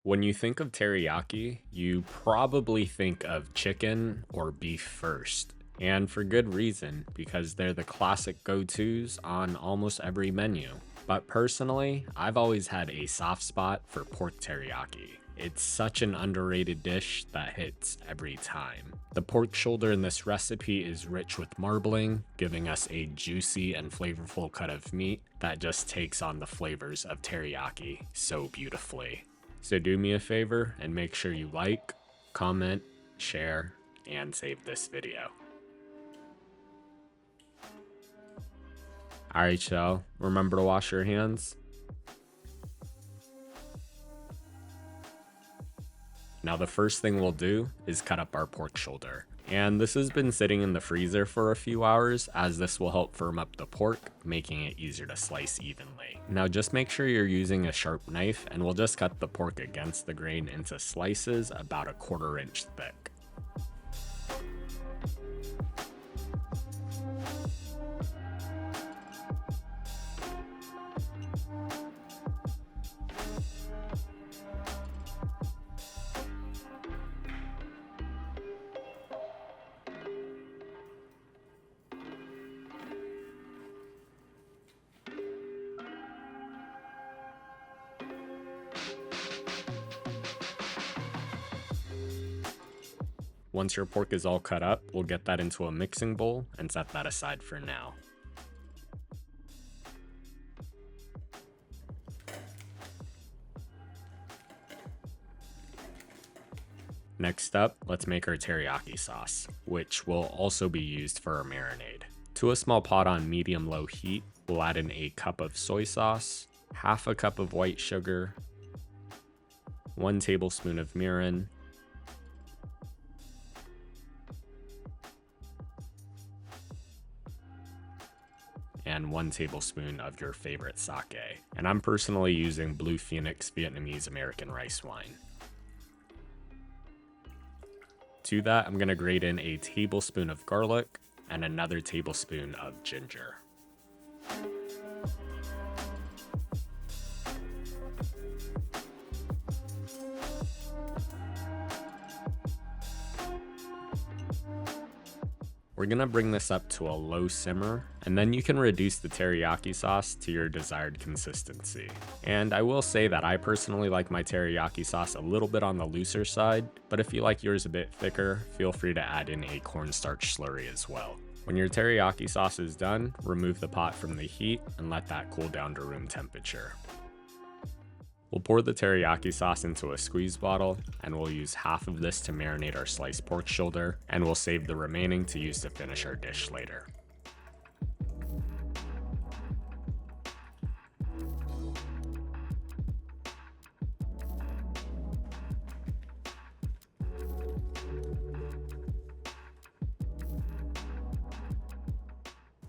When you think of teriyaki, you probably think of chicken or beef first. And for good reason, because they're the classic go-tos on almost every menu. But personally, I've always had a soft spot for pork teriyaki. It's such an underrated dish that hits every time. The pork shoulder in this recipe is rich with marbling, giving us a juicy and flavorful cut of meat that just takes on the flavors of teriyaki so beautifully. So do me a favor and make sure you like, comment, share, and save this video. Alright y'all, remember to wash your hands. Now the first thing we'll do is cut up our pork shoulder. And this has been sitting in the freezer for a few hours, as this will help firm up the pork, making it easier to slice evenly. Now just make sure you're using a sharp knife, and we'll just cut the pork against the grain into slices about 1/4 inch thick. Once your pork is all cut up, we'll get that into a mixing bowl and set that aside for now. Next up, let's make our teriyaki sauce, which will also be used for our marinade. To a small pot on medium-low heat, we'll add in a cup of soy sauce, half a cup of white sugar, 1 tablespoon of mirin, and 1 tablespoon of your favorite sake. And I'm personally using Blue Phoenix Vietnamese American rice wine. To that, I'm gonna grate in a tablespoon of garlic and another tablespoon of ginger. We're gonna bring this up to a low simmer, and then you can reduce the teriyaki sauce to your desired consistency. And I will say that I personally like my teriyaki sauce a little bit on the looser side, but if you like yours a bit thicker, feel free to add in a cornstarch slurry as well. When your teriyaki sauce is done, remove the pot from the heat and let that cool down to room temperature. We'll pour the teriyaki sauce into a squeeze bottle, and we'll use half of this to marinate our sliced pork shoulder, and we'll save the remaining to use to finish our dish later.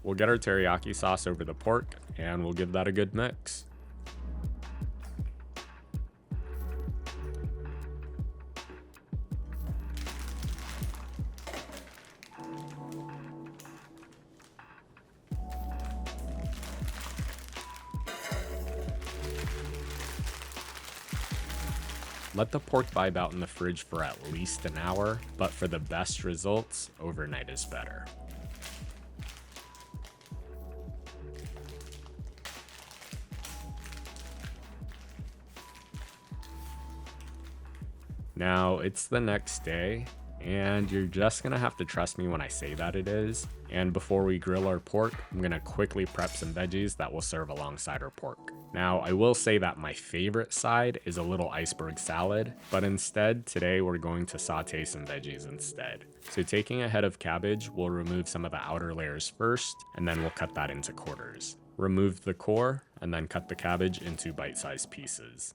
We'll get our teriyaki sauce over the pork, and we'll give that a good mix. Let the pork vibe out in the fridge for at least an hour, but for the best results, overnight is better. Now, it's the next day, and you're just gonna have to trust me when I say that it is. And before we grill our pork, I'm gonna quickly prep some veggies that will serve alongside our pork. Now, I will say that my favorite side is a little iceberg salad, but instead, today we're going to saute some veggies instead. So taking a head of cabbage, we'll remove some of the outer layers first, and then we'll cut that into quarters. Remove the core, and then cut the cabbage into bite-sized pieces.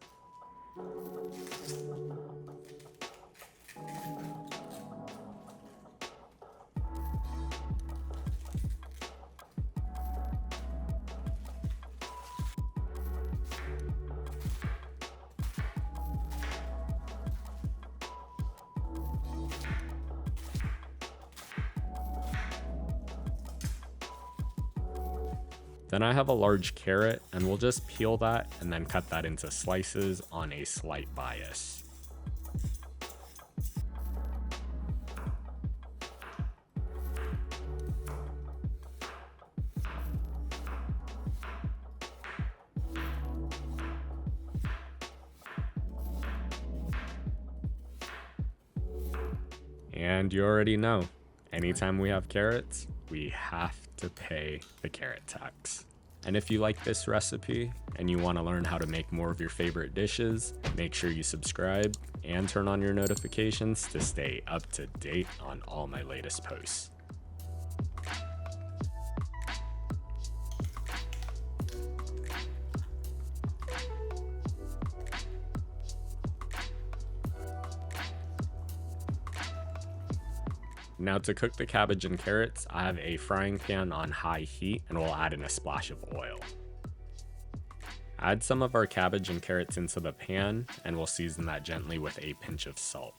Then I have a large carrot, and we'll just peel that and then cut that into slices on a slight bias. And you already know, anytime we have carrots, we have to pay the carrot tax. And if you like this recipe and you want to learn how to make more of your favorite dishes, make sure you subscribe and turn on your notifications to stay up to date on all my latest posts. Now to cook the cabbage and carrots, I have a frying pan on high heat and we'll add in a splash of oil. Add some of our cabbage and carrots into the pan and we'll season that gently with a pinch of salt.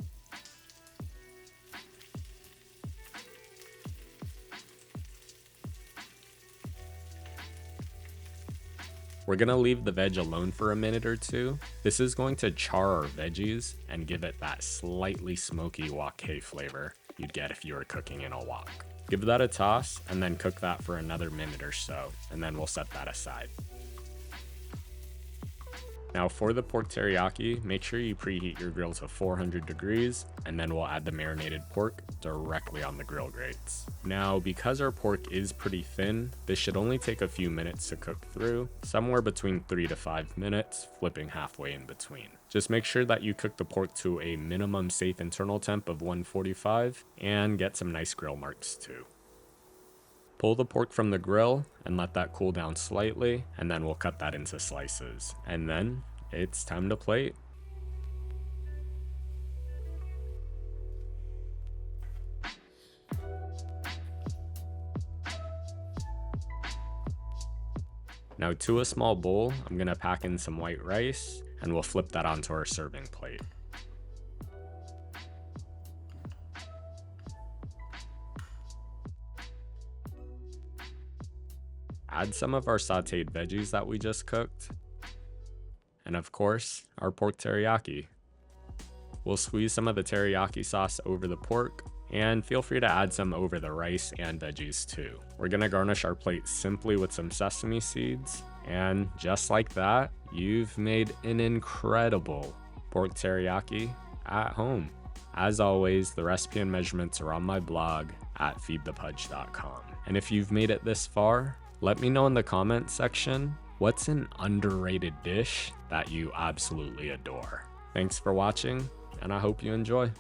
We're gonna leave the veg alone for a minute or two. This is going to char our veggies and give it that slightly smoky wok flavor you'd get if you were cooking in a wok. Give that a toss and then cook that for another minute or so, and then we'll set that aside. Now for the pork teriyaki, make sure you preheat your grill to 400 degrees, and then we'll add the marinated pork directly on the grill grates. Now, because our pork is pretty thin, this should only take a few minutes to cook through, somewhere between 3 to 5 minutes, flipping halfway in between. Just make sure that you cook the pork to a minimum safe internal temp of 145 and get some nice grill marks too. Pull the pork from the grill and let that cool down slightly, and then we'll cut that into slices. And then it's time to plate. Now to a small bowl, I'm gonna pack in some white rice and we'll flip that onto our serving plate. Add some of our sauteed veggies that we just cooked. And of course, our pork teriyaki. We'll squeeze some of the teriyaki sauce over the pork, and feel free to add some over the rice and veggies too. We're gonna garnish our plate simply with some sesame seeds, and just like that, you've made an incredible pork teriyaki at home. As always, the recipe and measurements are on my blog at feedthepudge.com. And if you've made it this far, let me know in the comments section, what's an underrated dish that you absolutely adore? Thanks for watching, and I hope you enjoy.